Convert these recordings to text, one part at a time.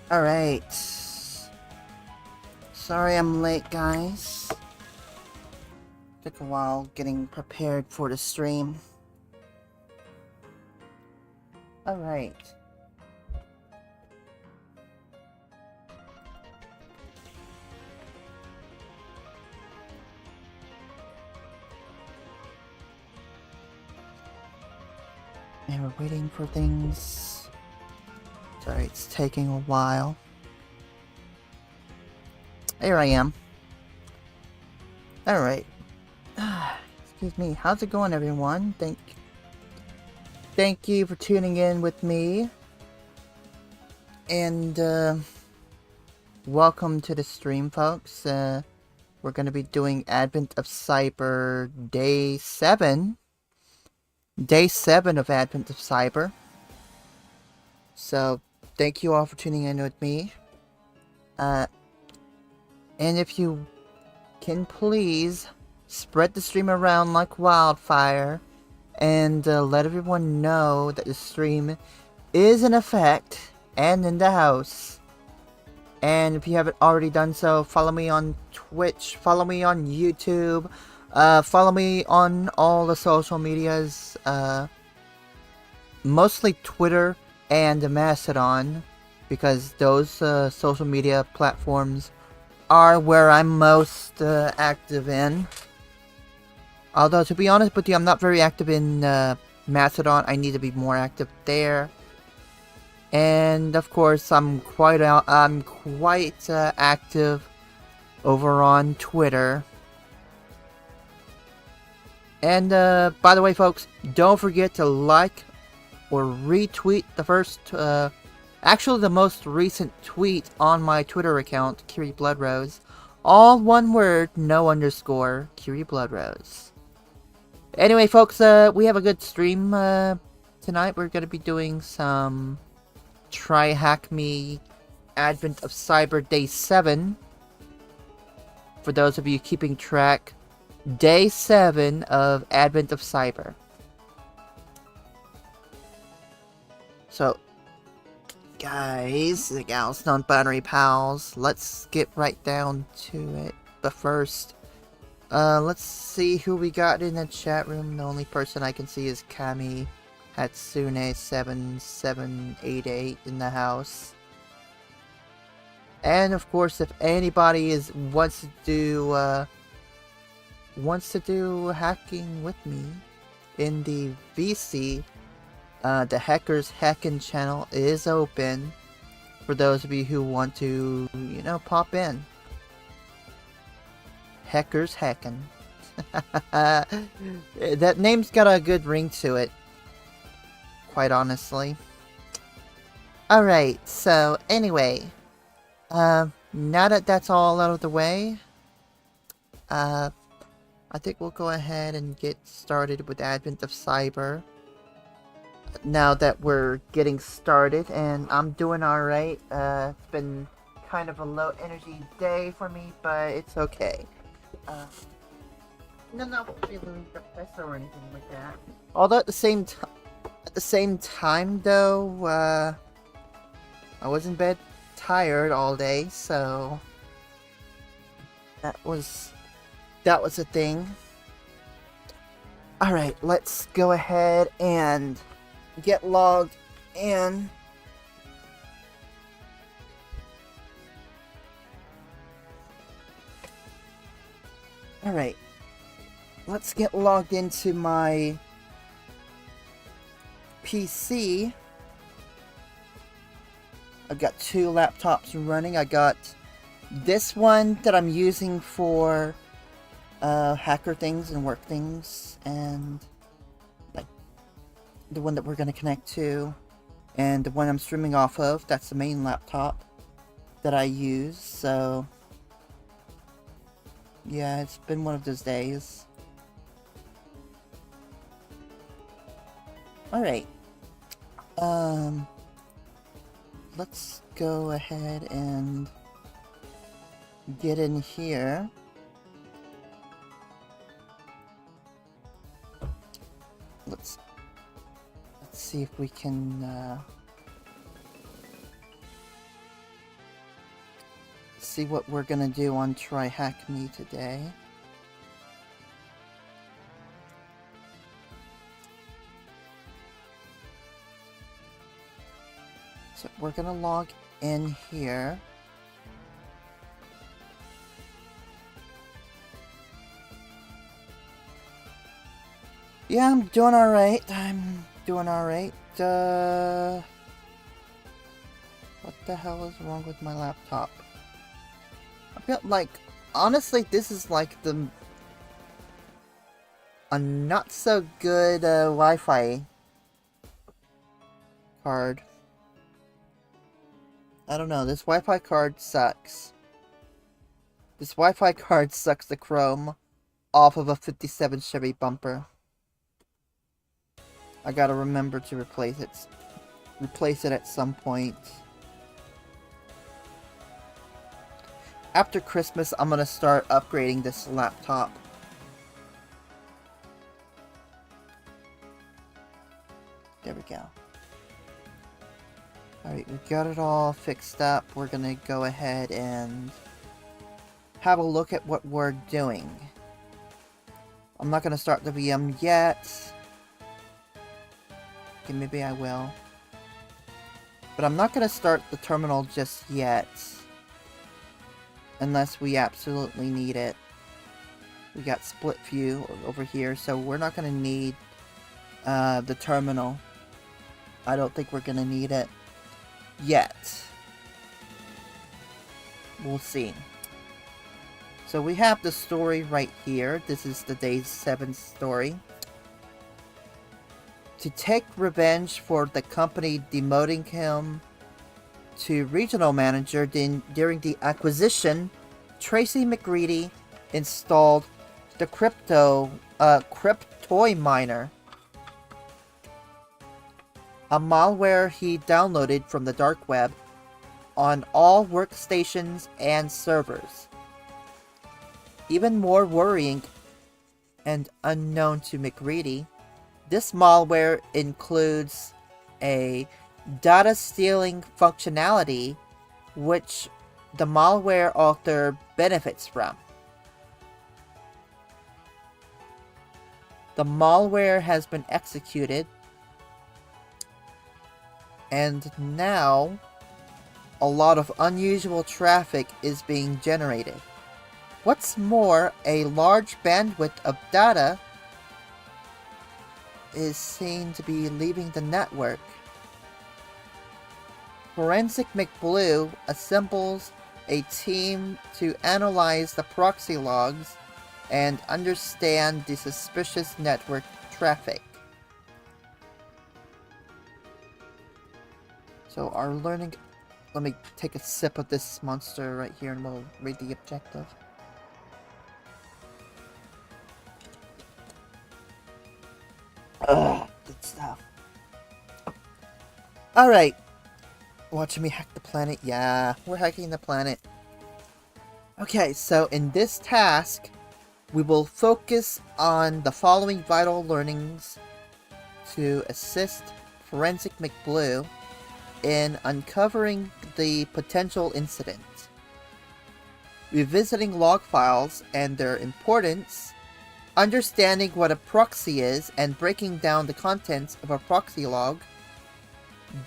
Alright. Sorry I'm late, guys. Took a while getting prepared for the stream. Alright. And we're waiting for things. Sorry, it's taking a while. Here I am. Alright. Excuse me. How's it going, everyone? Thank you for tuning in with me. And, welcome to the stream, folks. We're going to be doing Advent of Cyber Day 7. Day 7 of Advent of Cyber. So, thank you all for tuning in with me. And if you can please spread the stream around like wildfire and let everyone know that the stream is in effect and in the house. And if you haven't already done so, follow me on Twitch, follow me on YouTube, follow me on all the social medias, mostly Twitter and Mastodon, because those social media platforms are where I'm most active in. Although, to be honest with you, I'm not very active in Mastodon. I need to be more active there. And of course, I'm quite active over on Twitter. And by the way, folks, don't forget to like or retweet the first, actually the most recent tweet on my Twitter account, Kiri Bloodrose. All one word, no underscore, Kiri Bloodrose. Anyway, folks, we have a good stream tonight. We're going to be doing some TryHackMe Advent of Cyber Day 7. For those of you keeping track, Day 7 of Advent of Cyber. So, guys, the gals, non-binary pals, let's get right down to it. But first, let's see who we got in the chat room. The only person I can see is Kami Hatsune7788 in the house. And of course, if anybody wants to do hacking with me in the VC, the Hackers Hackin' channel is open for those of you who want to, you know, pop in. Hackers Hackin'. That name's got a good ring to it, quite honestly. Alright, so anyway, now that that's all out of the way, I think we'll go ahead and get started with Advent of Cyber. Now that we're getting started, and I'm doing alright. It's been kind of a low energy day for me, but it's okay. Not feeling depressed or anything like that. Although at the same time though, I was in bed tired all day, so that was a thing. Alright, let's go ahead and get logged in. Alright, let's get logged into my PC. I've got two laptops running. I got this one that I'm using for hacker things and work things, and like the one that we're going to connect to, and the one I'm streaming off of, that's the main laptop that I use. So yeah, it's been one of those days. Alright. Let's go ahead and get in here. Let's see if we can see what we're gonna do on TryHackMe today. So we're gonna log in here. Yeah, I'm doing alright. What the hell is wrong with my laptop? I feel like, honestly, this is like a not so good Wi-Fi card. I don't know, this Wi-Fi card sucks. This Wi-Fi card sucks the chrome off of a 57 Chevy bumper. I gotta remember to replace it at some point. After Christmas, I'm gonna start upgrading this laptop. There we go. Alright, we got it all fixed up. We're gonna go ahead and have a look at what we're doing. I'm not gonna start the VM yet. Okay, maybe I will. But I'm not gonna start the terminal just yet. Unless we absolutely need it. We got split view over here, so we're not gonna need the terminal. I don't think we're gonna need it yet. We'll see. So we have the story right here. This is the day 7 story. To take revenge for the company demoting him to regional manager during the acquisition, Tracy McGreedy installed the Cryptoid Miner, a malware he downloaded from the dark web, on all workstations and servers. Even more worrying and unknown to McGreedy, this malware includes a data stealing functionality which the malware author benefits from. The malware has been executed, and now a lot of unusual traffic is being generated. What's more, a large bandwidth of data is seen to be leaving the network. Forensic McBlue assembles a team to analyze the proxy logs and understand the suspicious network traffic. So our learning... Let me take a sip of this monster right here and we'll read the objective. Ugh, good stuff. Alright. Watching me hack the planet? Yeah, we're hacking the planet. Okay, so in this task, we will focus on the following vital learnings to assist Forensic McBlue in uncovering the potential incident. Revisiting log files and their importance, understanding what a proxy is and breaking down the contents of a proxy log,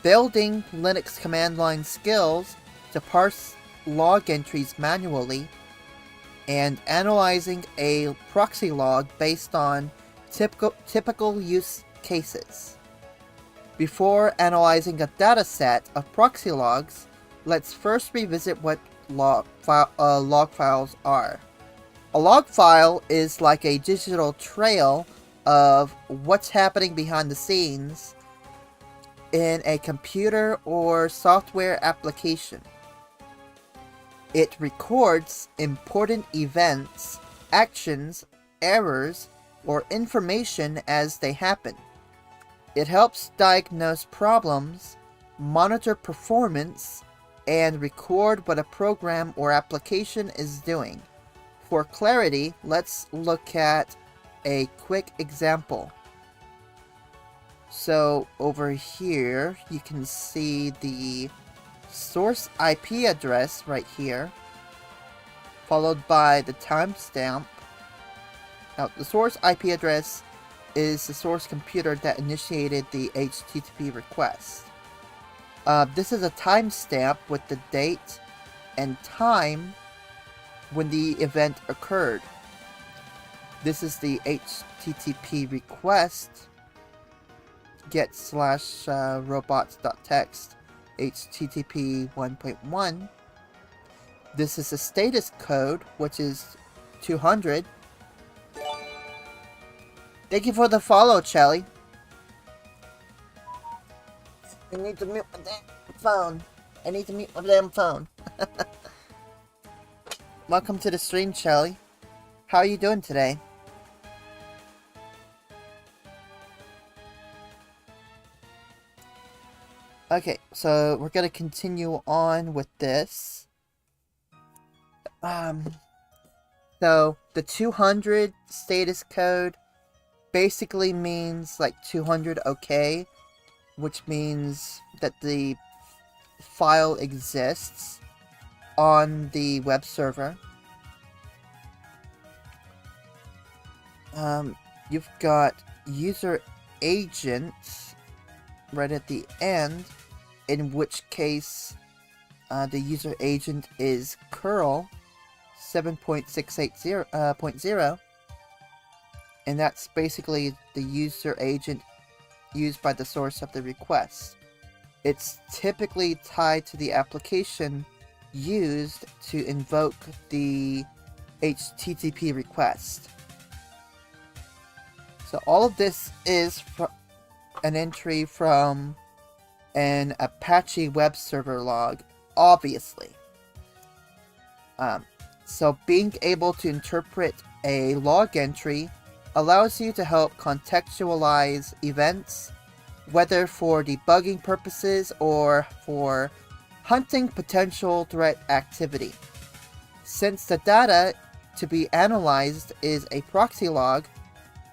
building Linux command line skills to parse log entries manually, and analyzing a proxy log based on typical use cases. Before analyzing a dataset of proxy logs, let's first revisit what log files are. A log file is like a digital trail of what's happening behind the scenes in a computer or software application. It records important events, actions, errors, or information as they happen. It helps diagnose problems, monitor performance, and record what a program or application is doing. For clarity, let's look at a quick example. So over here, you can see the source IP address right here. followed by the timestamp. Now, the source IP address is the source computer that initiated the HTTP request. This is a timestamp with the date and time when the event occurred. This is the HTTP request get/robots.txt HTTP 1.1. This is the status code, which is 200. Thank you for the follow, Chelly. I need to mute my damn phone. I need to mute my damn phone. Welcome to the stream, Chelly. How are you doing today? Okay, so we're gonna continue on with this. So the 200 status code basically means like 200 OK, which means that the file exists on the web server. You've got user agent right at the end, in which case the user agent is curl 7.680.0, and that's basically the user agent used by the source of the request. It's typically tied to the application used to invoke the HTTP request. So all of this is an entry from an Apache web server log, obviously. So being able to interpret a log entry allows you to help contextualize events, whether for debugging purposes or for hunting potential threat activity. Since the data to be analyzed is a proxy log,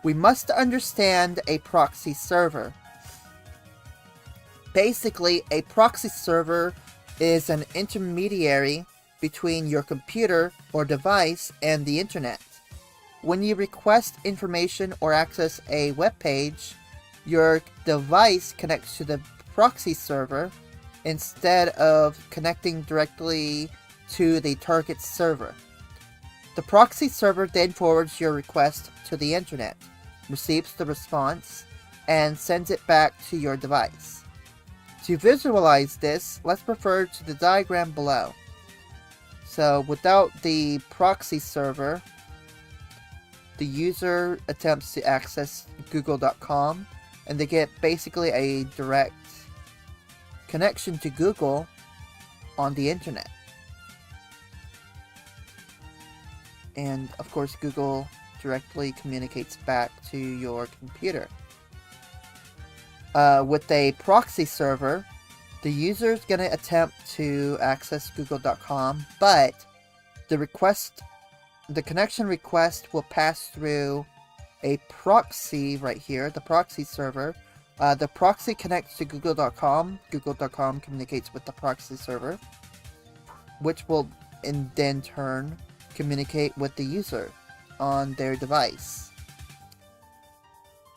we must understand a proxy server. Basically, a proxy server is an intermediary between your computer or device and the internet. When you request information or access a web page, your device connects to the proxy server instead of connecting directly to the target server. The proxy server then forwards your request to the internet, receives the response, and sends it back to your device. To visualize this, let's refer to the diagram below. So without the proxy server, the user attempts to access google.com, and they get basically a direct connection to Google on the internet. And of course, Google directly communicates back to your computer. With a proxy server, the user is going to attempt to access google.com, but the connection request will pass through a proxy right here, the proxy server. The proxy connects to google.com. Google.com communicates with the proxy server, which will in then turn communicate with the user on their device.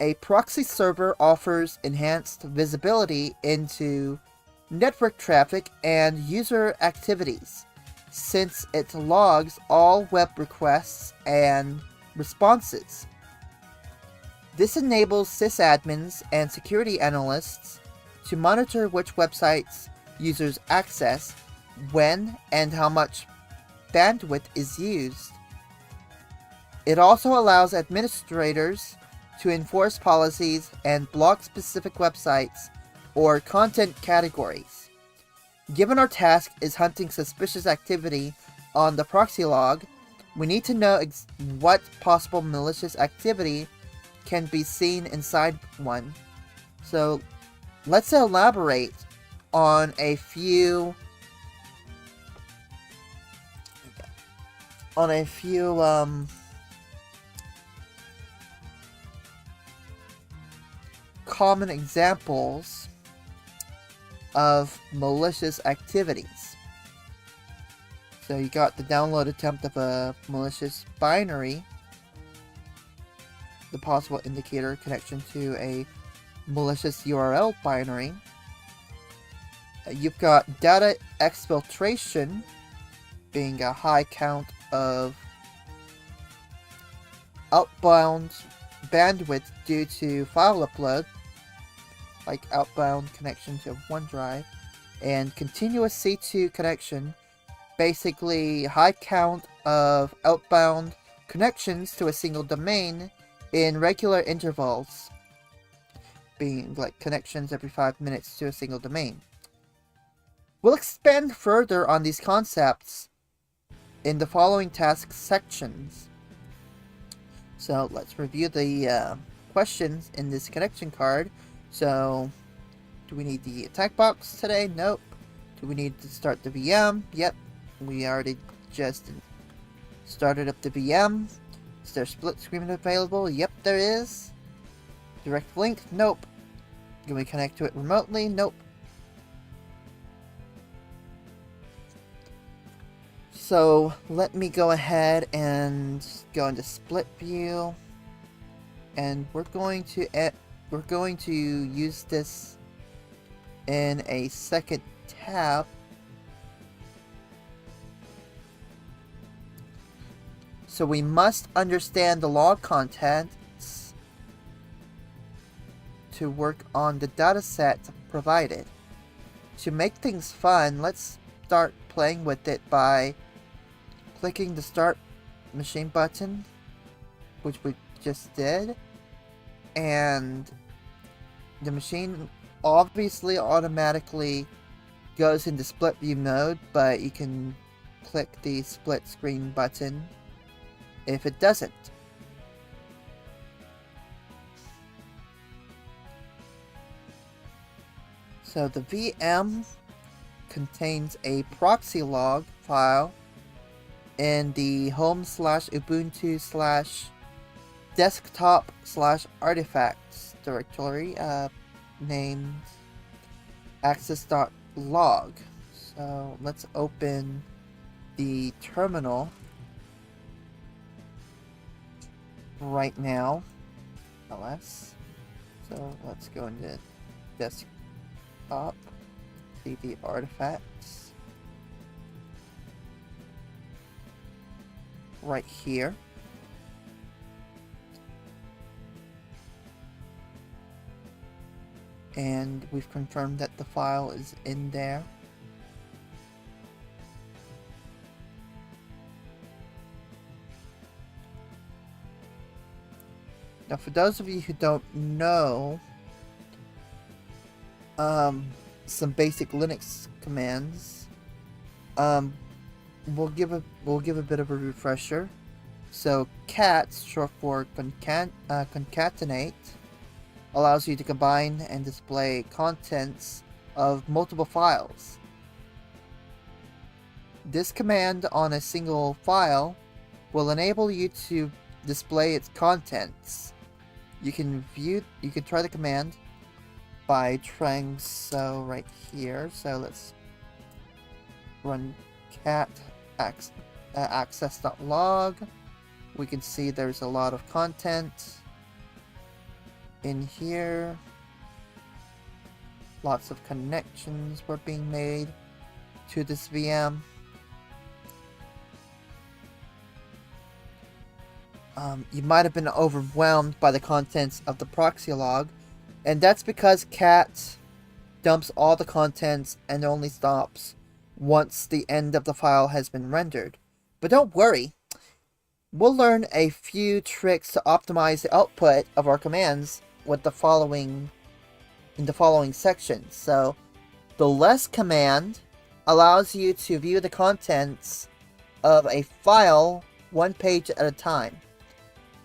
A proxy server offers enhanced visibility into network traffic and user activities, since it logs all web requests and responses. This enables sysadmins and security analysts to monitor which websites users access, when, and how much bandwidth is used. It also allows administrators to enforce policies and block specific websites or content categories. Given our task is hunting suspicious activity on the proxy log, we need to know what possible malicious activity can be seen inside one. So let's elaborate on a few common examples of malicious activities. So you got the download attempt of a malicious binary, the possible indicator connection to a malicious URL binary. You've got data exfiltration, being a high count of outbound bandwidth due to file upload, like outbound connection to OneDrive, and continuous C2 connection, basically high count of outbound connections to a single domain in regular intervals, being like connections every 5 minutes to a single domain. We'll expand further on these concepts in the following task sections. So let's review the questions in this connection card. So, do we need the attack box today? Nope. Do we need to start the VM? Yep. We already just started up the VM. Is there split screen available? Yep, there is. Direct link? Nope. Can we connect to it remotely? Nope. So let me go ahead and go into split view, and we're going to use this in a second tab. So we must understand the log contents to work on the dataset provided. To make things fun, let's start playing with it by clicking the Start Machine button, which we just did, and the machine obviously automatically goes into split view mode, but you can click the split screen button if it doesn't. So the VM contains a proxy log file in the home/ubuntu/desktop/artifacts directory named access.log. So let's open the terminal right now. ls. So let's go into desktop, see the artifacts right here. And we've confirmed that the file is in there. Now, for those of you who don't know, some basic Linux commands, we'll give a bit of a refresher. So cat, short for concatenate, allows you to combine and display contents of multiple files. This command on a single file will enable you to display its contents. You can try the command by trying so right here. So let's run cat access.log. We can see there's a lot of content in here. Lots of connections were being made to this VM. You might have been overwhelmed by the contents of the proxy log, and that's because cat dumps all the contents and only stops once the end of the file has been rendered. But don't worry, we'll learn a few tricks to optimize the output of our commands with the following sections. So the less command allows you to view the contents of a file one page at a time.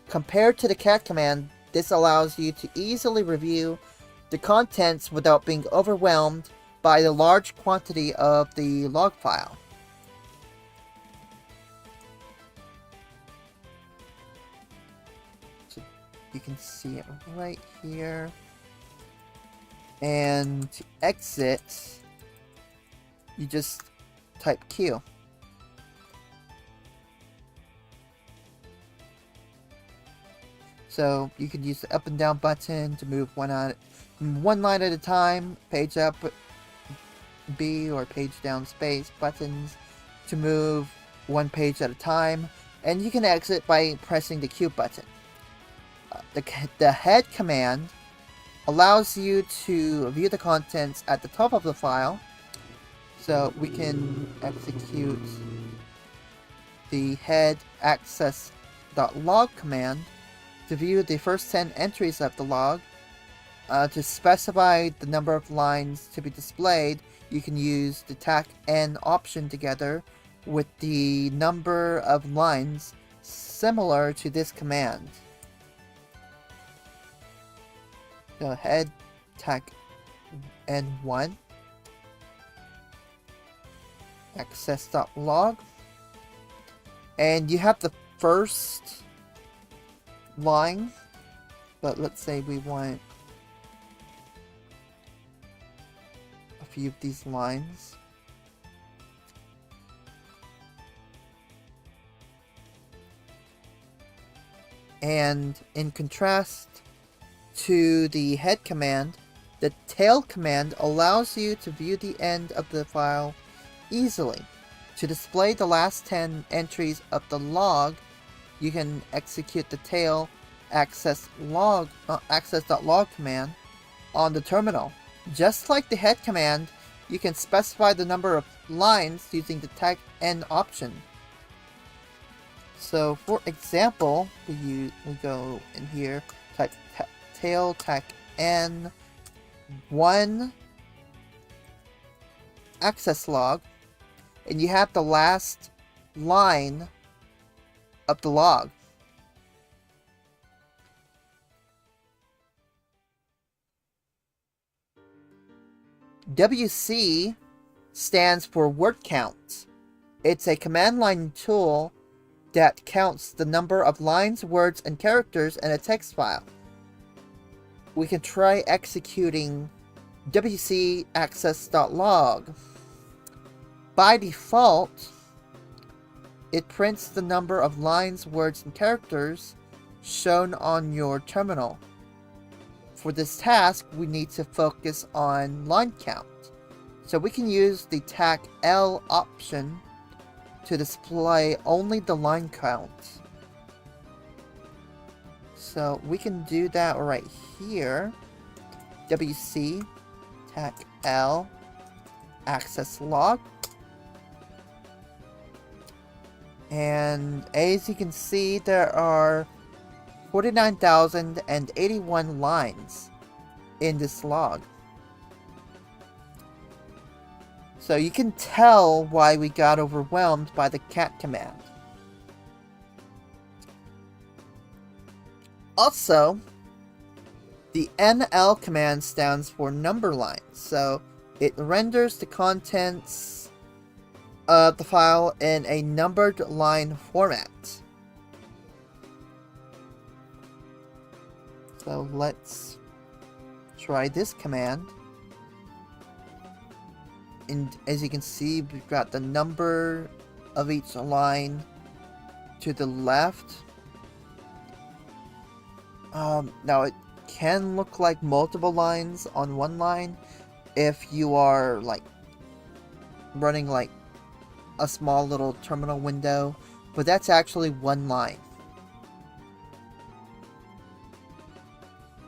Compared to the cat command, this allows you to easily review the contents without being overwhelmed by the large quantity of the log file. So you can see it right here. And to exit, you just type Q. So you can use the up and down button to move one line at a time, page up B or page down space buttons to move one page at a time, and you can exit by pressing the Q button. The head command allows you to view the contents at the top of the file, so we can execute the head access.log command to view the first 10 entries of the log. To specify the number of lines to be displayed, you can use the tac n option together with the number of lines similar to this command. So head tac n1 access.log, and you have the first line, but let's say we want a few of these lines. And in contrast to the head command, the tail command allows you to view the end of the file easily. To display the last 10 entries of the log, you can execute the tail access.log command on the terminal. Just like the head command, you can specify the number of lines using the tac n option. So for example, we go in here, type tail tac n 1 access log, and you have the last line of the log. WC stands for word count. It's a command line tool that counts the number of lines, words, and characters in a text file. We can try executing WC access.log. By default, it prints the number of lines, words, and characters shown on your terminal. For this task, we need to focus on line count. So we can use the tac L option to display only the line count. So we can do that right here. WC tac L access log. And as you can see, there are 49,081 lines in this log. So you can tell why we got overwhelmed by the cat command. Also, the NL command stands for number lines, so it renders the contents of the file in a numbered line format. So let's try this command. And as you can see, we've got the number of each line to the left. Now it can look like multiple lines on one line if you are like running like a small little terminal window, but that's actually one line.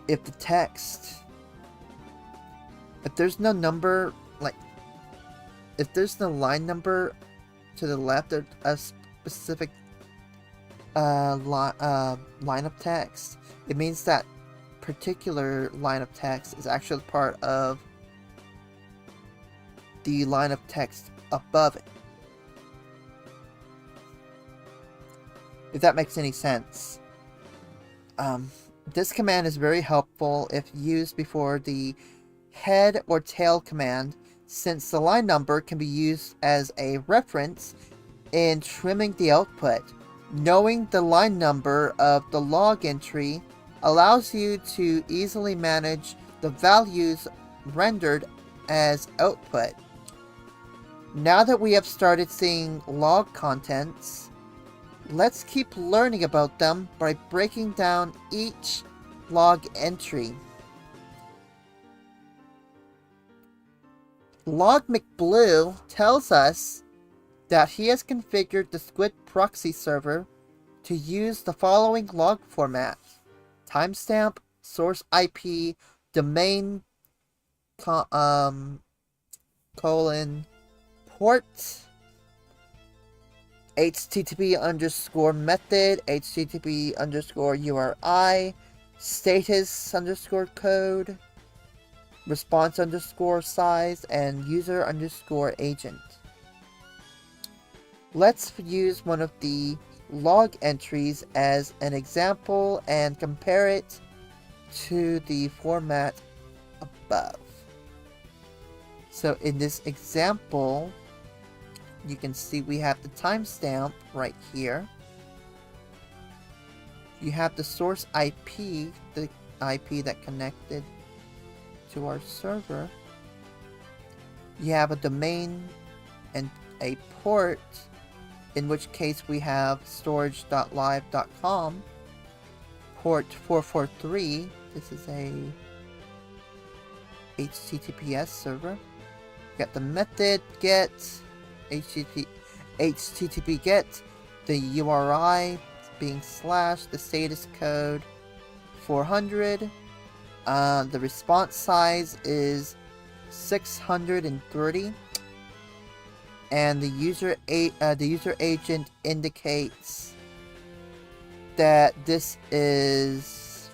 If the text, if there's no number, like if there's no line number to the left of a specific line of text, it means that particular line of text is actually part of the line of text above it. If that makes any sense. This command is very helpful if used before the head or tail command, since the line number can be used as a reference in trimming the output. Knowing the line number of the log entry allows you to easily manage the values rendered as output. Now that we have started seeing log contents, let's keep learning about them by breaking down each log entry. Log McBlue tells us that he has configured the Squid proxy server to use the following log formats: timestamp, source IP, domain, colon, port, http_method, http_URI, status_code, response_size, and user_agent. Let's use one of the log entries as an example and compare it to the format above. So in this example, you can see we have the timestamp right here. You have the source IP, the IP that connected to our server. You have a domain and a port, in which case we have storage.live.com, port 443. This is a HTTPS server. You got the method get, HTTP get, the URI being / the status code 400. The response size is 630, and the user agent indicates that this is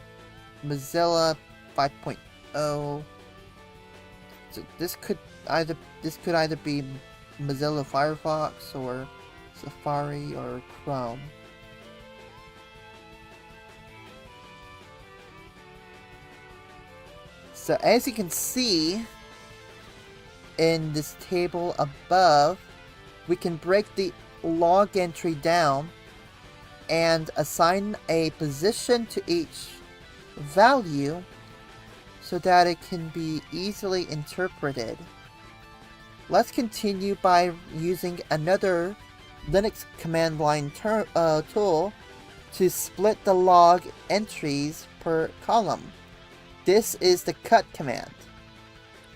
Mozilla 5.0. So this could either be Mozilla Firefox or Safari or Chrome. So as you can see in this table above, we can break the log entry down and assign a position to each value so that it can be easily interpreted. Let's continue by using another Linux command line tool to split the log entries per column. This is the cut command.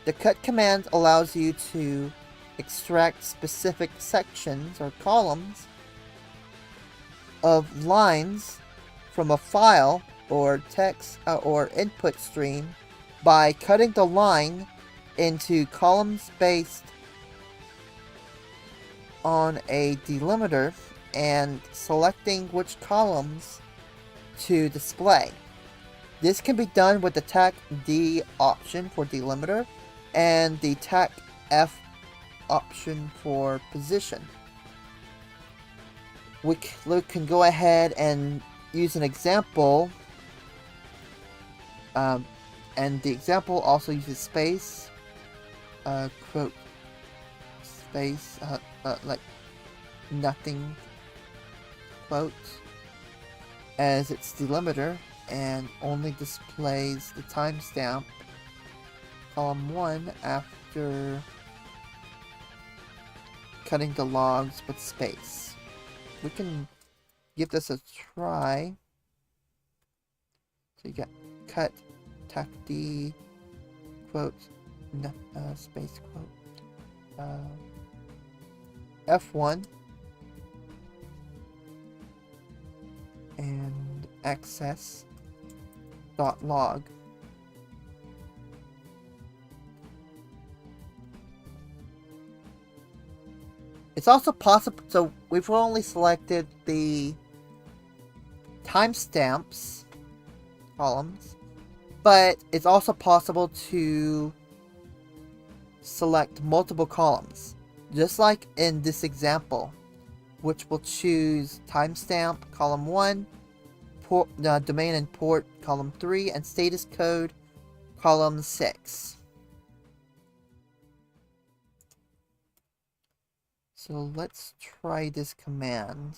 The cut command allows you to extract specific sections or columns of lines from a file or text or input stream by cutting the line into columns based on a delimiter and selecting which columns to display. This can be done with the TAC D option for delimiter and the TAC F option for position. We can go ahead and use an example, and the example also uses space, quote, space, like nothing, quote, as its delimiter, and only displays the timestamp column 1 after cutting the logs with space. We can give this a try. So you got cut, tac D, quote, space quote, F1, and access .log. It's also possible, so we've only selected the timestamps columns, but it's also possible to select multiple columns, just like in this example, which will choose timestamp column 1, port, domain and port column 3, and status code column 6. So let's try this command.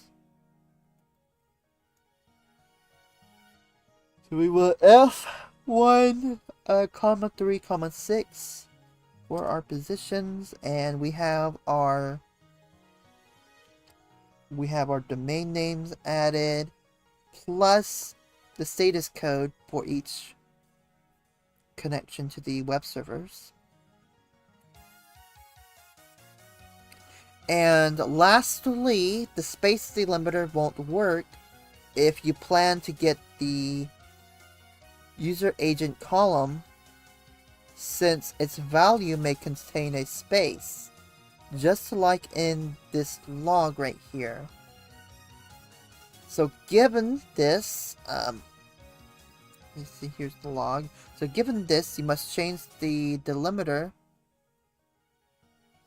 So we will F1, comma 3, comma 6 for our positions, and we have our we have our domain names added, plus the status code for each connection to the web servers. And lastly, the space delimiter won't work if you plan to get the user agent column, since its value may contain a space, just like in this log right here. So given this, let's see, here's the log. So given this, you must change the delimiter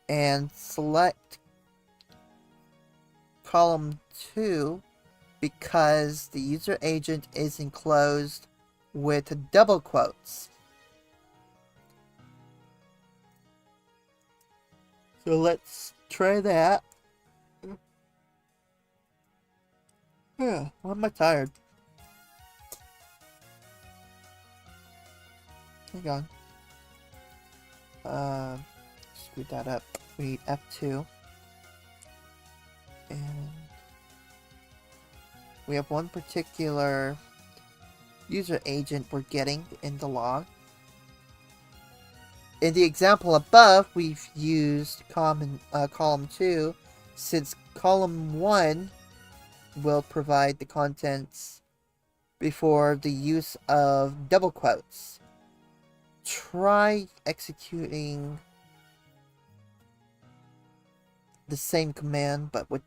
and select column 2 because the user agent is enclosed with double quotes. So let's try that. Yeah, why am I tired? Hang on. Screw that up. We need F2. And we have one particular user agent we're getting in the log. In the example above, we've used column 2, since column 1 will provide the contents before the use of double quotes. Try executing the same command, but with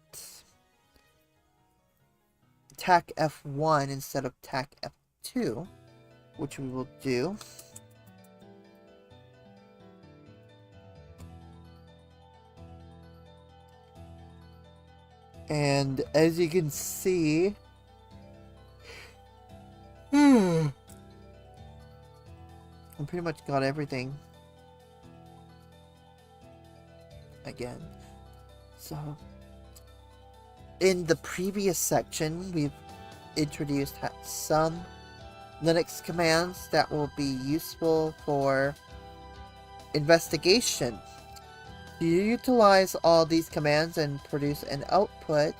tac F1 instead of tac F2, which we will do. And as you can see, I pretty much got everything again. So, in the previous section, we've introduced some Linux commands that will be useful for investigation. To utilize all these commands and produce an output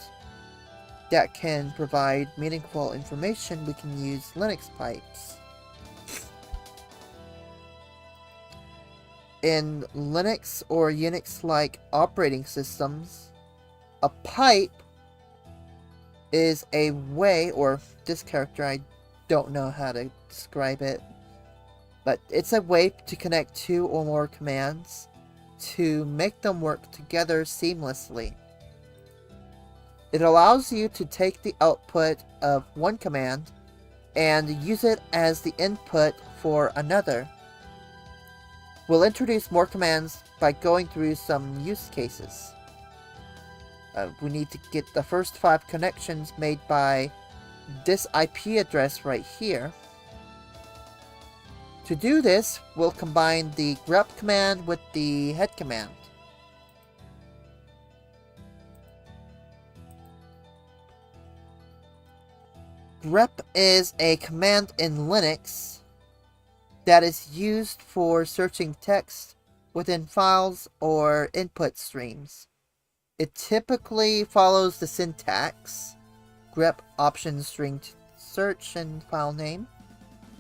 that can provide meaningful information, we can use Linux pipes. In Linux or Unix-like operating systems, a pipe is a way, or this character, I don't know how to describe it, but it's a way to connect two or more commands to make them work together seamlessly. It allows you to take the output of one command and use it as the input for another. We'll introduce more commands by going through some use cases. We need to get the first 5 connections made by this IP address right here. To do this, we'll combine the grep command with the head command. Grep is a command in Linux that is used for searching text within files or input streams. It typically follows the syntax: grep option string search and file name.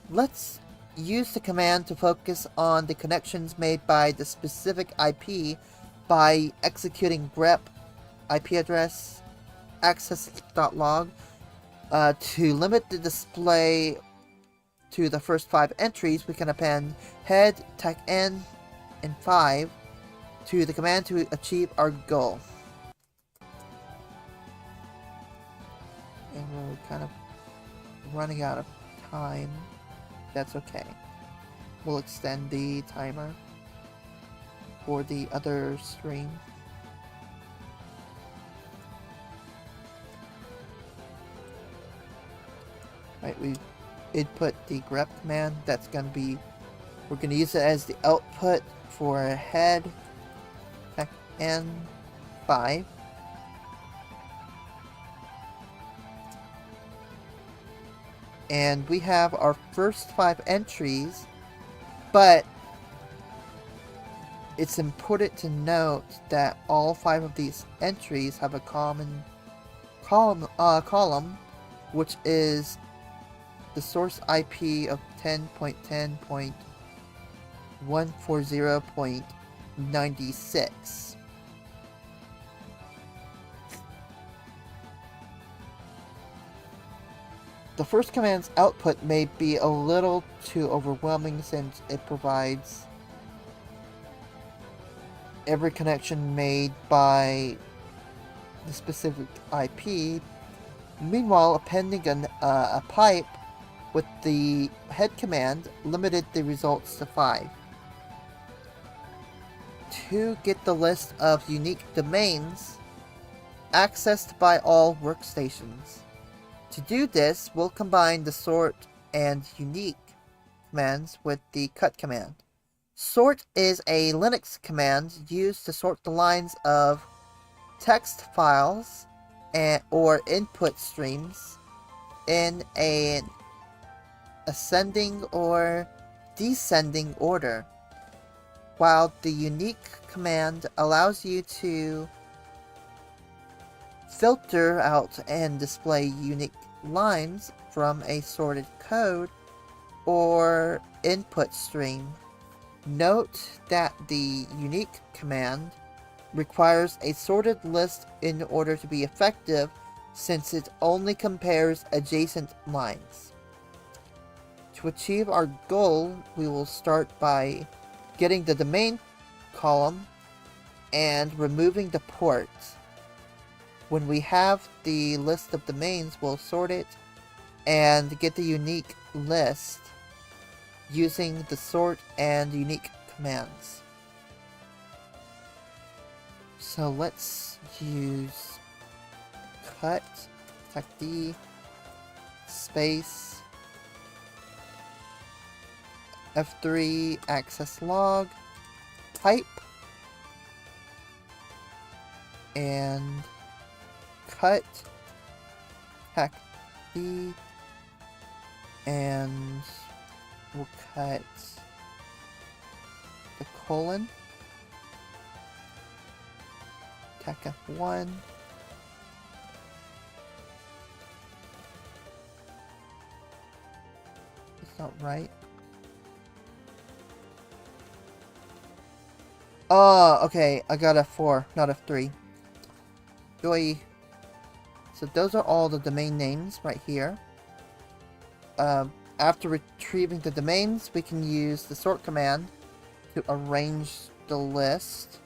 Let's use the command to focus on the connections made by the specific IP by executing grep IP address access.log to limit the display to the first 5 entries. We can append head, tag n, and 5 to the command to achieve our goal. And we're kind of running out of time. That's okay. We'll extend the timer for the other string. Right, we input the grep command. That's going to be, we're going to use it as the output for head n5. And we have our first 5 entries, but it's important to note that all 5 of these entries have a common column, which is the source IP of 10.10.140.96. The first command's output may be a little too overwhelming since it provides every connection made by the specific IP. Meanwhile, appending a pipe with the head command limited the results to 5. To get the list of unique domains accessed by all workstations. To do this, we'll combine the sort and unique commands with the cut command. Sort is a Linux command used to sort the lines of text files or input streams in an ascending or descending order, while the unique command allows you to filter out and display unique lines from a sorted code or input stream. Note that the unique command requires a sorted list in order to be effective, since it only compares adjacent lines. To achieve our goal, we will start by getting the domain column and removing the port. When we have the list of domains, we'll sort it and get the unique list using the sort and unique commands. So let's use cut, attack D, space, F3, access log, pipe, and cut, hack D, and we'll cut the colon, attack F1, it's not right. Oh, okay, I got F4, not F3. Joy. So those are all the domain names right here. After retrieving the domains, we can use the sort command to arrange the list.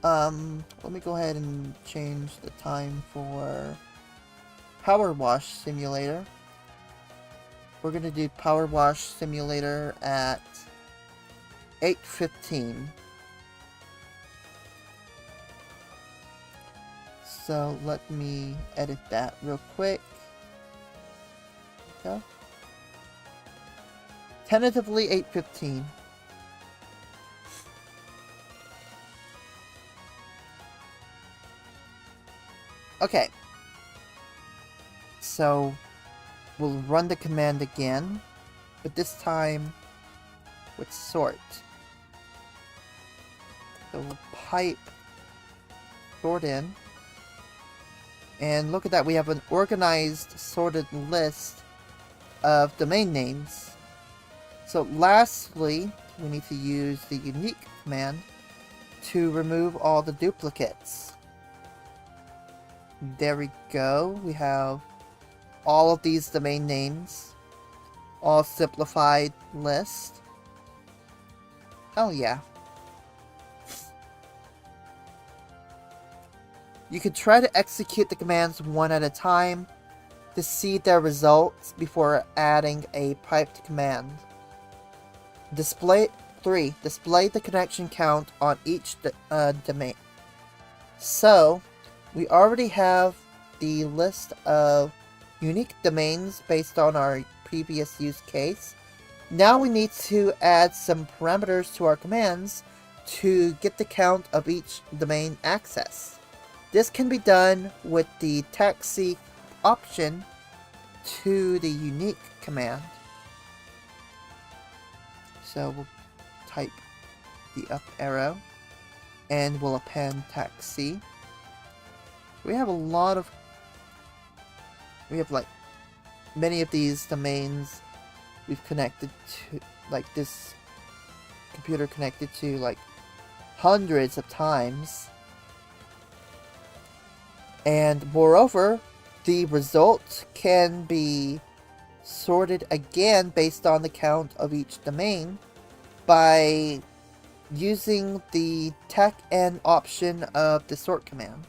Let me go ahead and change the time for Power Wash Simulator. We're going to do Power Wash Simulator at 8:15. So let me edit that real quick. Go. Tentatively 8:15. Okay. So we'll run the command again, but this time with sort. So we'll pipe sort in. And look at that, we have an organized, sorted list of domain names. So lastly, we need to use the unique command to remove all the duplicates. There we go. We have all of these domain names. All simplified list. Hell yeah. You can try to execute the commands one at a time to see their results before adding a piped command. Display the connection count on each domain. So, we already have the list of unique domains based on our previous use case. Now we need to add some parameters to our commands to get the count of each domain access. This can be done with the taxi option to the unique command. So we'll type the up arrow and we'll append taxi. We have a lot of we have like many of these domains we've connected to, like this computer connected to like hundreds of times. And moreover, the result can be sorted again based on the count of each domain by using the TACN option of the sort command.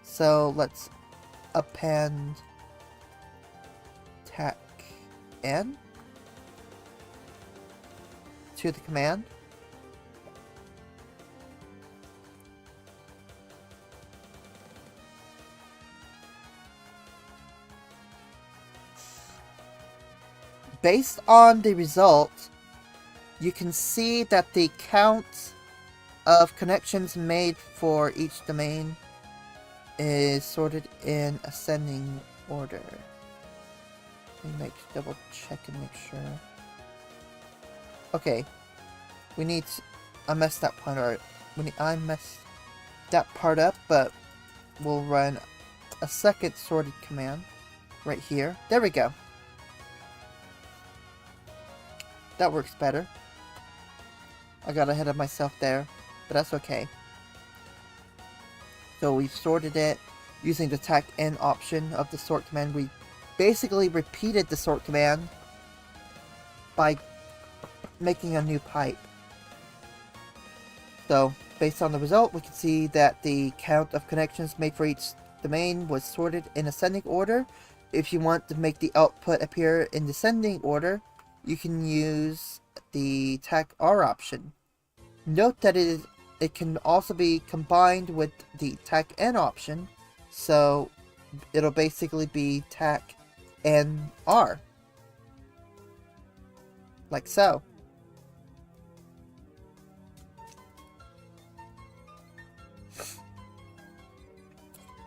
So let's append TACN to the command. Based on the result, you can see that the count of connections made for each domain is sorted in ascending order. Let me double check and make sure. Okay, we need to, I messed that part up. I messed that part up, but we'll run a second sorted command right here. There we go. That works better. I got ahead of myself there, but that's okay. So we've sorted it using the TACN option of the sort command. We basically repeated the sort command by making a new pipe. So based on the result, we can see that the count of connections made for each domain was sorted in ascending order. If you want to make the output appear in descending order, you can use the TACR option. Note that it can also be combined with the TACN option, so it'll basically be TACNR. Like so.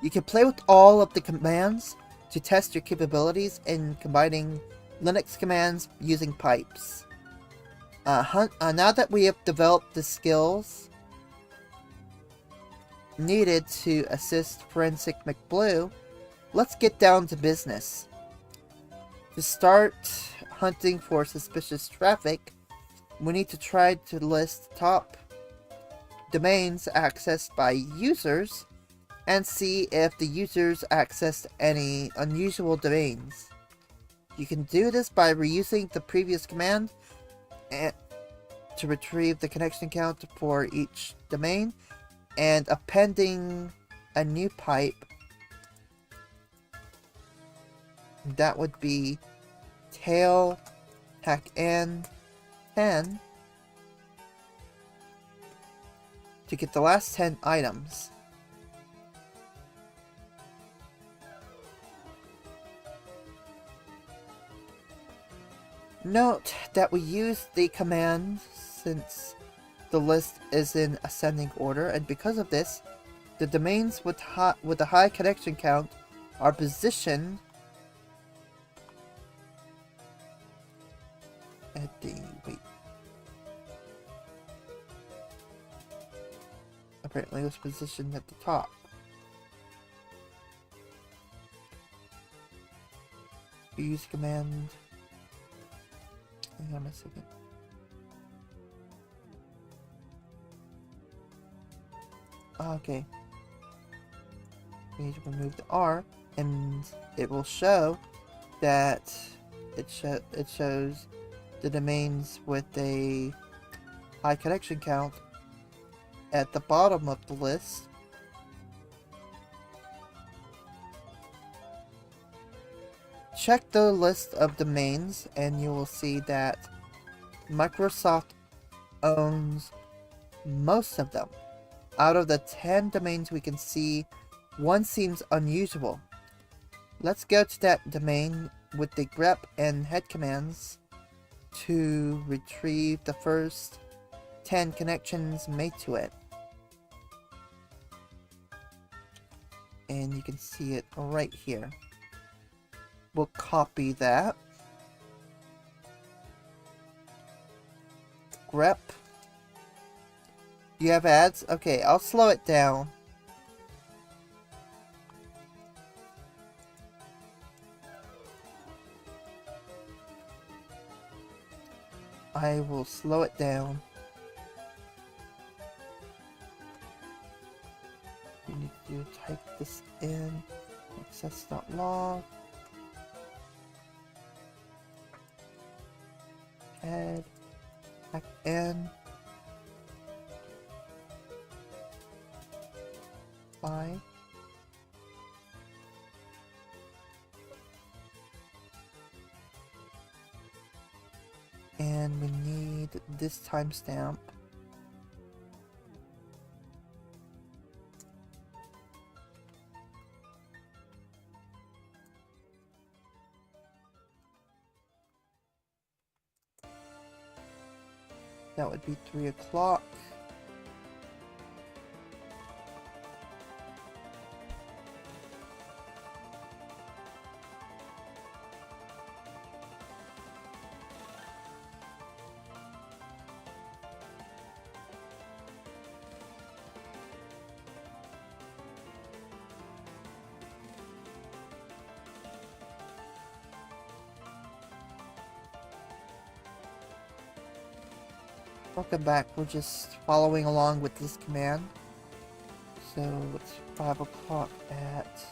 You can play with all of the commands to test your capabilities in combining Linux commands using pipes. Now that we have developed the skills needed to assist Forensic McBlue, let's get down to business. To start hunting for suspicious traffic, we need to try to list top domains accessed by users and see if the users accessed any unusual domains. You can do this by reusing the previous command to retrieve the connection count for each domain and appending a new pipe. That would be tail TACN 10 to get the last 10 items. Note that we use the command since the list is in ascending order, and because of this, the domains with a high connection count are positioned at the apparently it was positioned at the top. We use command. Hang on a second. Okay. We need to remove the R, and it will show that it shows the domains with a high connection count at the bottom of the list. Check the list of domains and you will see that Microsoft owns most of them. Out of the 10 domains we can see, one seems unusual. Let's go to that domain with the grep and head commands to retrieve the first 10 connections made to it. And you can see it right here. We'll copy that. Grep. You have ads? Okay, I'll slow it down. I will slow it down. You need to type this in. Access.log. Add. Back in. 5. And we need this timestamp. That would be 3 o'clock. Welcome back. We're just following along with this command. So it's 5 o'clock at...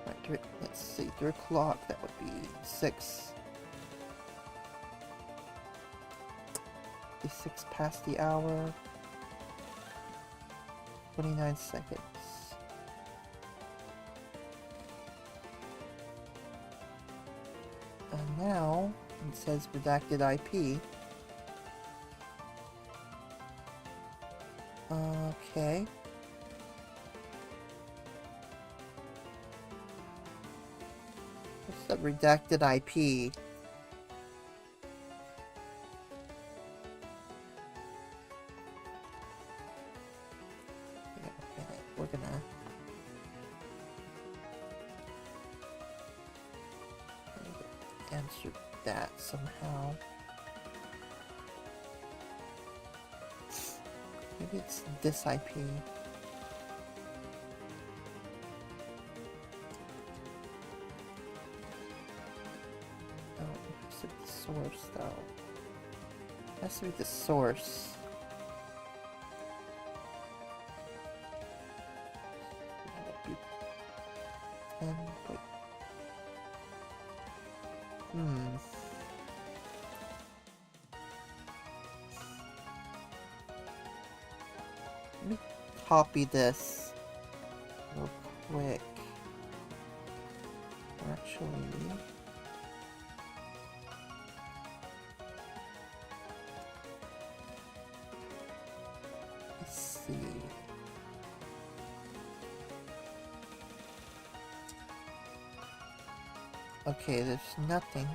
Right, let's see, 3 o'clock, that would be 6. 6 past the hour. 29 seconds. And now, it says redacted IP. Okay. What's the redacted IP? Yeah, okay, we're gonna answer that somehow. Maybe it's this IP. Oh, it has to be the source though. It has to be the source. That would be 10. Wait. Let me copy this real quick. Actually, let's see. Okay, there's nothing.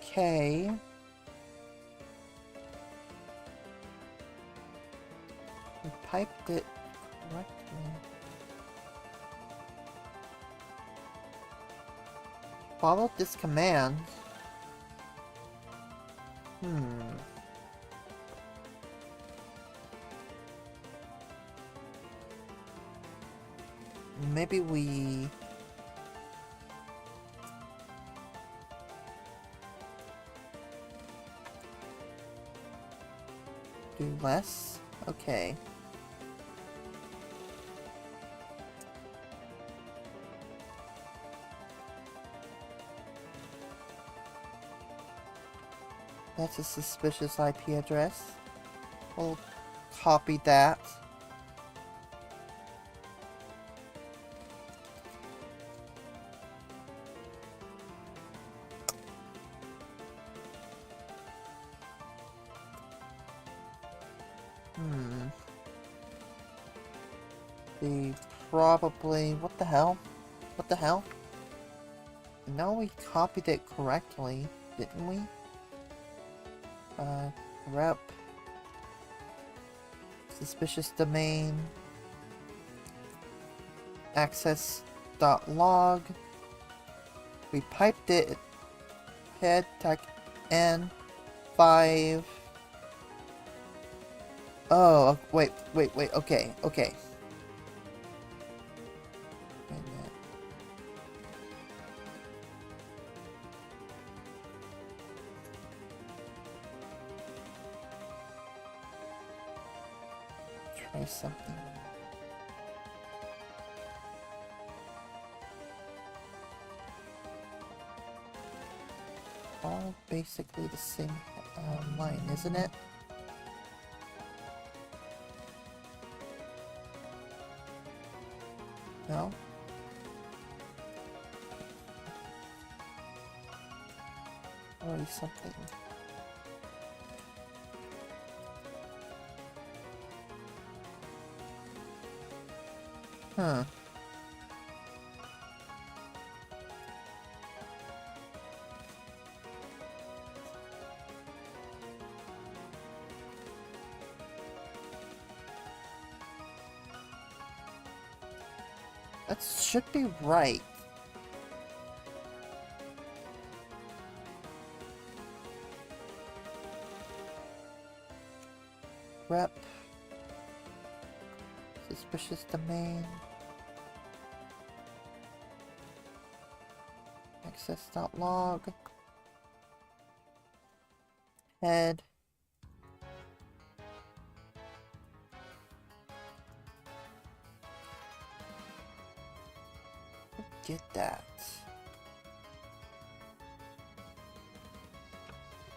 Okay. We piped it correctly. Followed this command. Maybe we... do less? Okay. That's a suspicious IP address. We'll copy that. They probably... What the hell? What the hell? No, we copied it correctly, didn't we? Rep. Suspicious domain. Access.log. We piped it. Head tech N5. Oh, wait, okay. Try something. All basically the same line, isn't it? No? Or something. Huh. That should be right. Rep. Suspicious domain. Access.log. Head. Get that.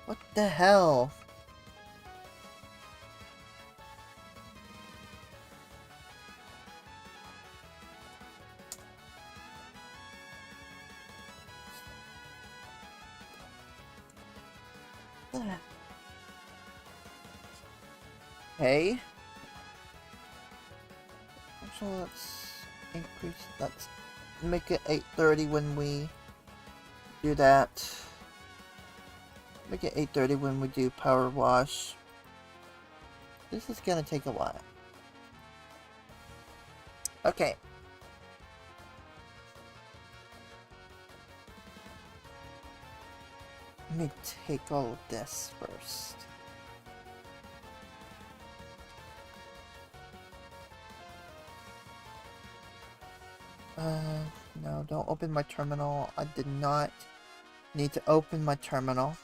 What the hell? Hey. So let's increase. Let's make it 8:30 when we do that. Make it 8:30 when we do power wash. This is gonna take a while. Okay. Let me take all of this first. No, don't open my terminal. I did not need to open my terminal.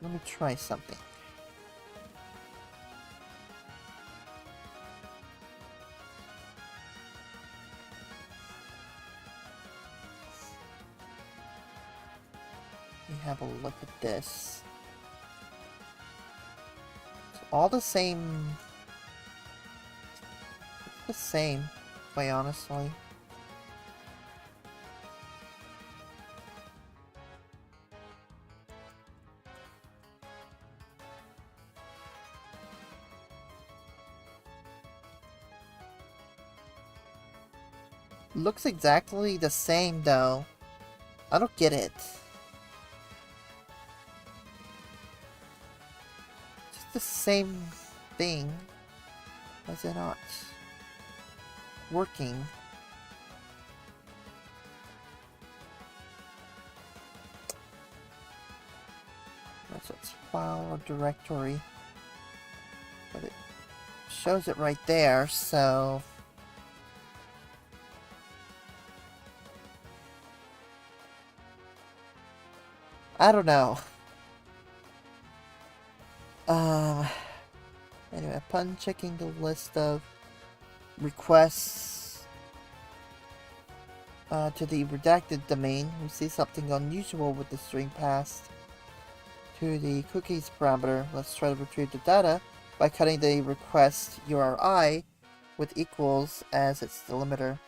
Let me try something. Let me have a look at this. It's all the same. It's the same, quite honestly. Looks exactly the same though. I don't get it. Just the same thing. Why is it not working? That's what's file or directory. But it shows it right there, so I don't know. Anyway, upon checking the list of requests to the redacted domain, we see something unusual with the string passed to the cookies parameter. Let's try to retrieve the data by cutting the request URI with equals as its delimiter.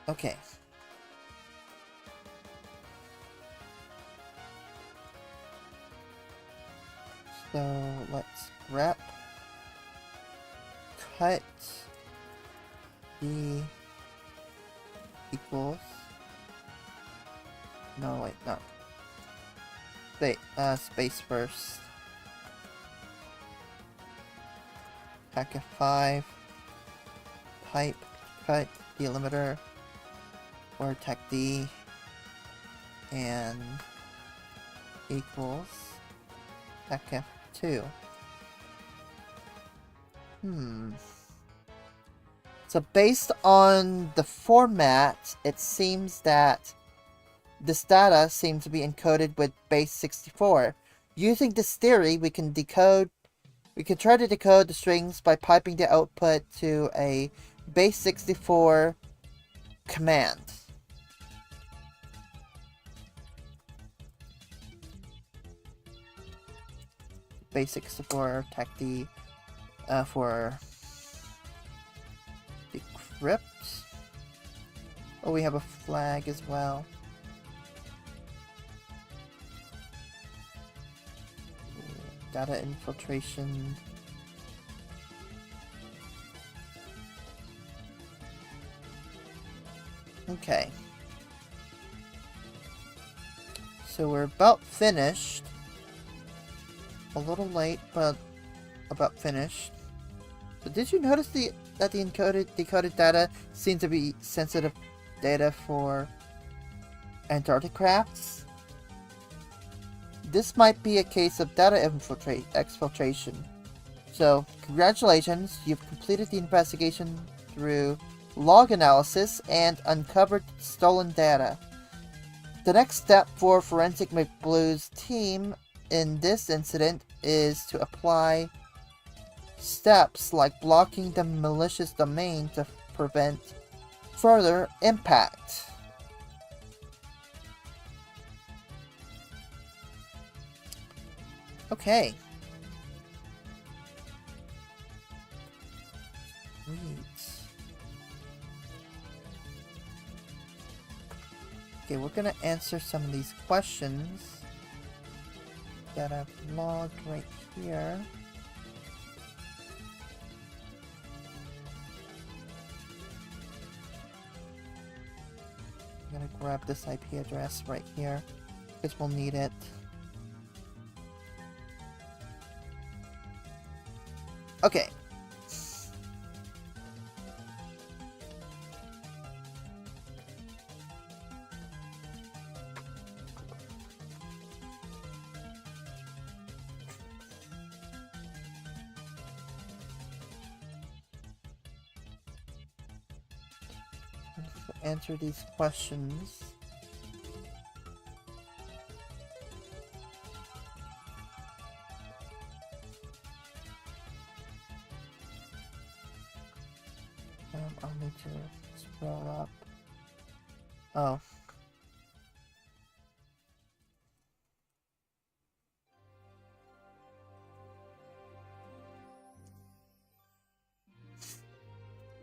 Okay. So let's grep put D equals... No, wait, no. Space first. Packet 5. Pipe, cut, delimiter, or tech D, and equals packet 2. So based on the format, it seems that this data seems to be encoded with base 64. Using this theory, we can try to decode the strings by piping the output to a base 64 command. Base 64 tech-D for decrypt. Oh, we have a flag as well. Data infiltration. Okay. So we're about finished. A little late, but about finished. But did you notice that the decoded data seems to be sensitive data for Antarctic crafts? This might be a case of data exfiltration. So, congratulations, you've completed the investigation through log analysis and uncovered stolen data. The next step for Forensic McBlue's team in this incident is to apply steps like blocking the malicious domain to prevent further impact. Okay. Sweet. Okay, we're gonna answer some of these questions that I've logged right here. I'm gonna grab this IP address right here because we'll need it. Okay. Answer these questions. I'll need to scroll up. Oh.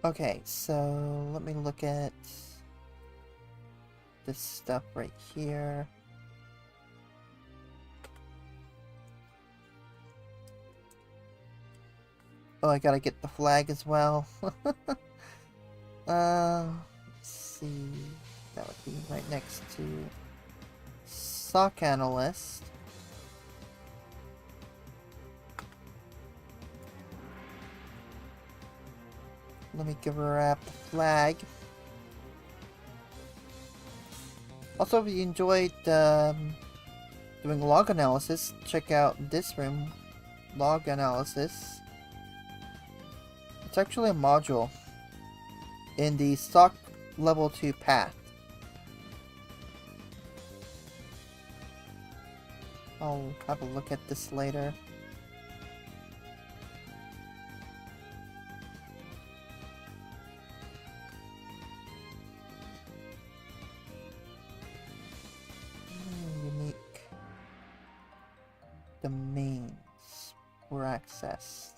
Okay, so let me look at this stuff right here. Oh, I gotta get the flag as well. Let's see. That would be right next to SOC Analyst. Let me grab the flag. Also, if you enjoyed doing log analysis, check out this room, log analysis. It's actually a module in the SOC level 2 path. I'll have a look at this later. Unique domains were accessed.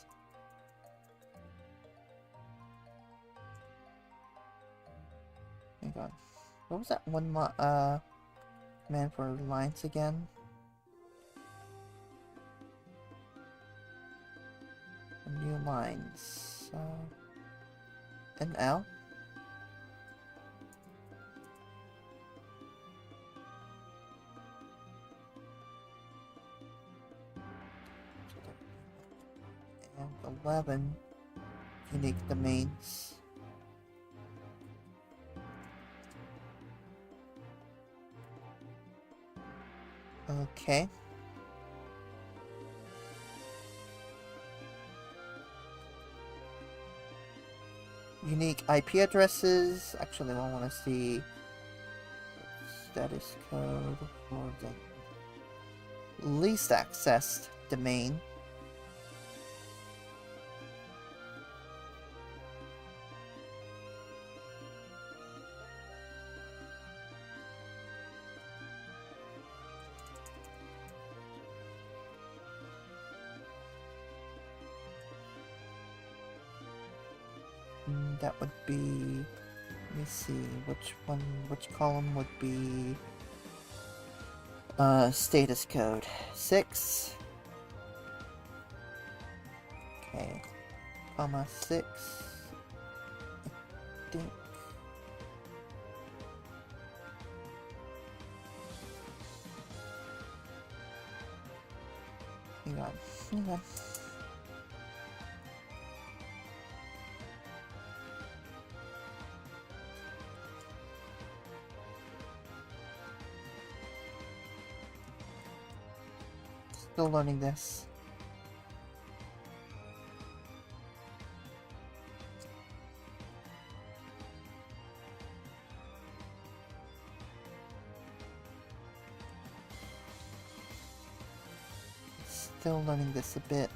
Hang on. What was that one command for lines again? New lines. and L. And 11 unique domains. Okay. Unique IP addresses. Actually, I want to see status code for the least accessed domain. That would be, let me see, which column would be status code 6. Okay, comma 6. I think. Hang on. Still learning this. Still learning this a bit.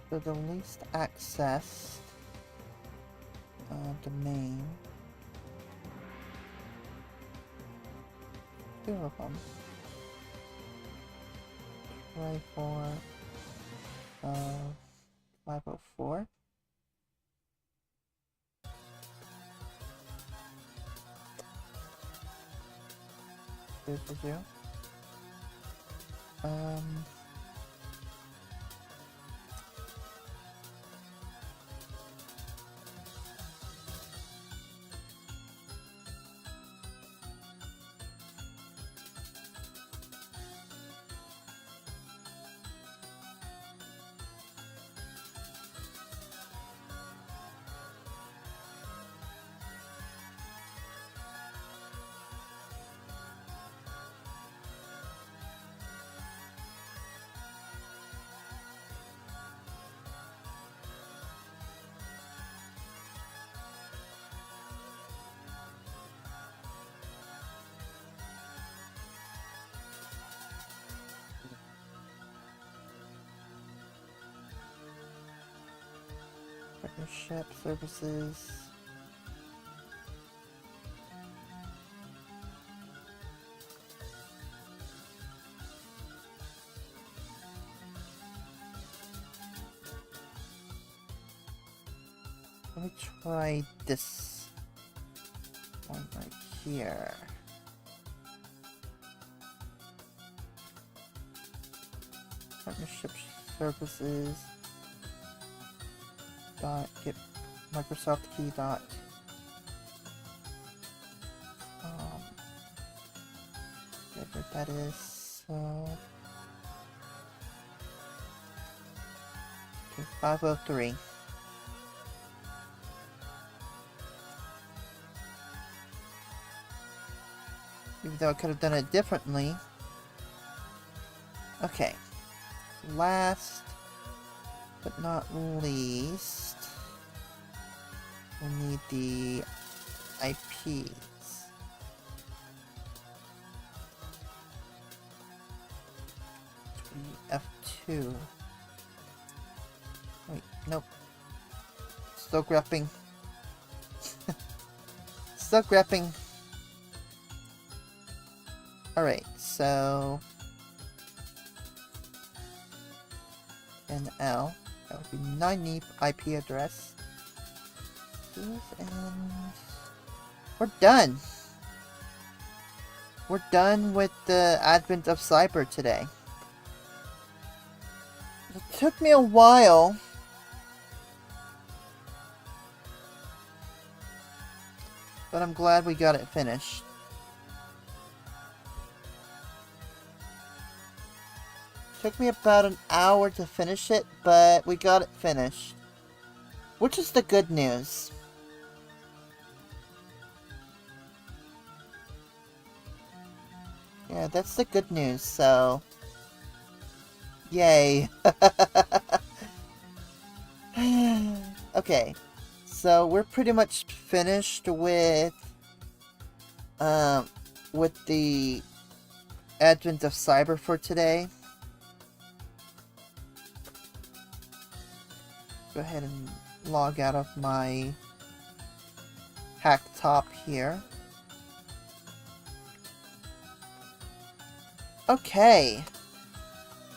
So the least accessed domain. 2 of them. Try for 504. There's the 0. Partnership services. Let me try this one right here. Partnership services. Get Microsoft key dot whatever that is. Okay, 503. Even though I could have done it differently. Okay. Last but not least, we need the IPs. F2. Wait, nope. Still grepping. Still grepping. Alright, so... NL. That would be 90 IP address. And... we're done! We're done with the Advent of Cyber today. It took me a while. But I'm glad we got it finished. Took me about an hour to finish it, but we got it finished. Which is the good news. Yeah, that's the good news, so... yay. Okay. So we're pretty much finished with the Advent of Cyber for today. Go ahead and log out of my hack top here. Okay.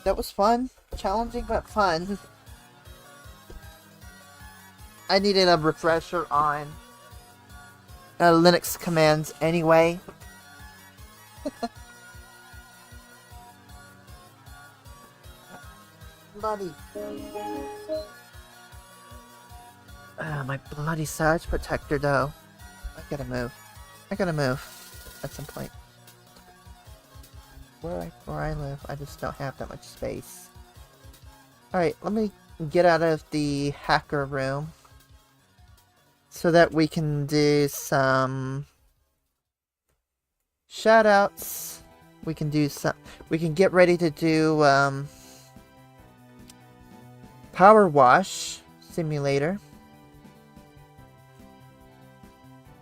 That was fun. Challenging but fun. I needed a refresher on Linux commands anyway. Bloody. My bloody Surge Protector though. I gotta move. I gotta move at some point. Where I live, I just don't have that much space. Alright, let me get out of the hacker room so that we can do some shoutouts. We can get ready to do Power Wash Simulator.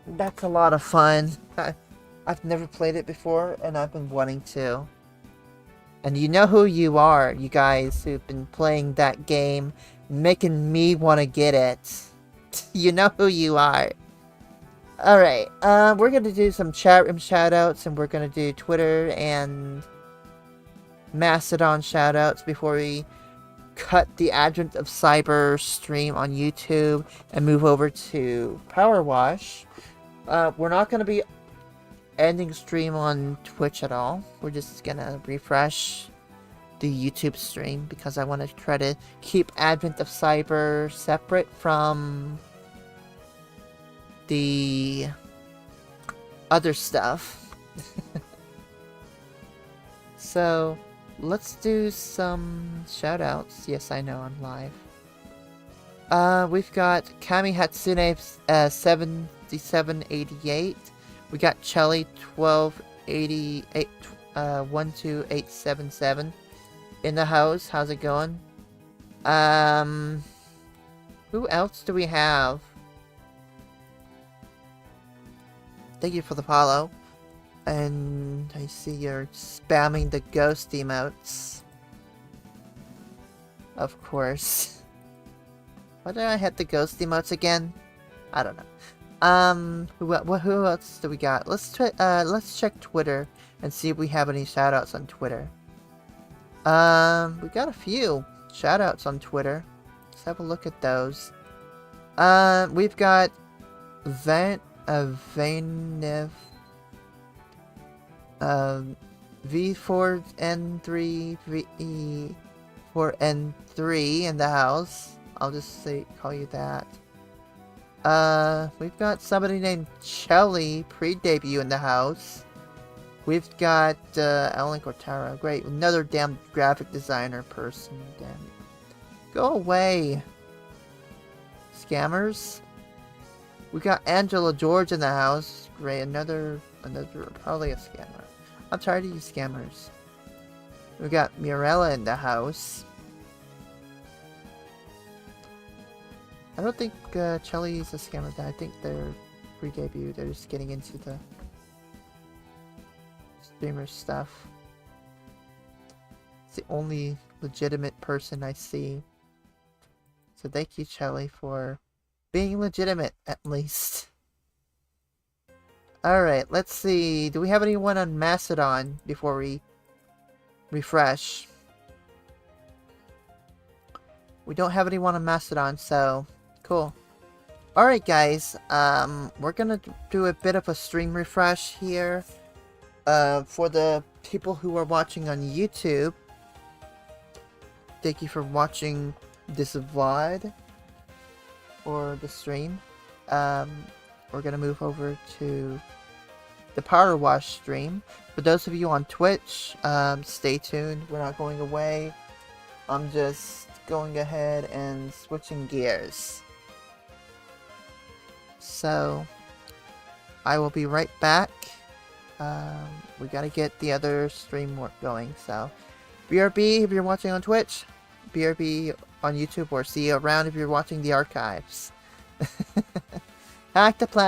That's a lot of fun. I've never played it before, and I've been wanting to. And you know who you are, you guys who've been playing that game, making me want to get it. You know who you are. Alright, we're going to do some chat room shoutouts, and we're going to do Twitter and Mastodon shoutouts before we cut the Advent of Cyber stream on YouTube and move over to Power Wash. We're not going to be ending stream on Twitch at all. We're just gonna refresh the YouTube stream because I want to try to keep Advent of Cyber separate from the other stuff. So let's do some shoutouts. Yes, I know I'm live. We've got Kami Hatsune 7788. We got Chelly 1288 12877 in the house. How's it going? Who else do we have? Thank you for the follow. And I see you're spamming the ghost emotes. Of course. Why did I hit the ghost emotes again? I don't know. Who else do we got? Let's check Twitter and see if we have any shoutouts on Twitter. We got a few shoutouts on Twitter. Let's have a look at those. We've got Vanev V4N3 V4N3 in the house. I'll just call you that. We've got somebody named Chelly pre-debut in the house. We've got Ellen Cortaro. Great, another damn graphic designer person. Damn it. Go away, scammers. We got Angela George in the house. Great, another probably a scammer. I'm tired of you scammers. We got Mirella in the house. I don't think Chelly's a scammer. I think they're pre-debut. They're just getting into the streamer stuff. It's the only legitimate person I see. So thank you, Shelly, for being legitimate, at least. Alright, let's see. Do we have anyone on Mastodon before we refresh? We don't have anyone on Mastodon, so cool. Alright guys, we're gonna do a bit of a stream refresh here. For the people who are watching on YouTube, thank you for watching this VOD or the stream. We're gonna move over to the Power Wash stream. For those of you on Twitch, stay tuned. We're not going away. I'm just going ahead and switching gears. So, I will be right back. We gotta get the other stream work going, so BRB if you're watching on Twitch, BRB on YouTube, or see you around if you're watching the archives. Hack the plan.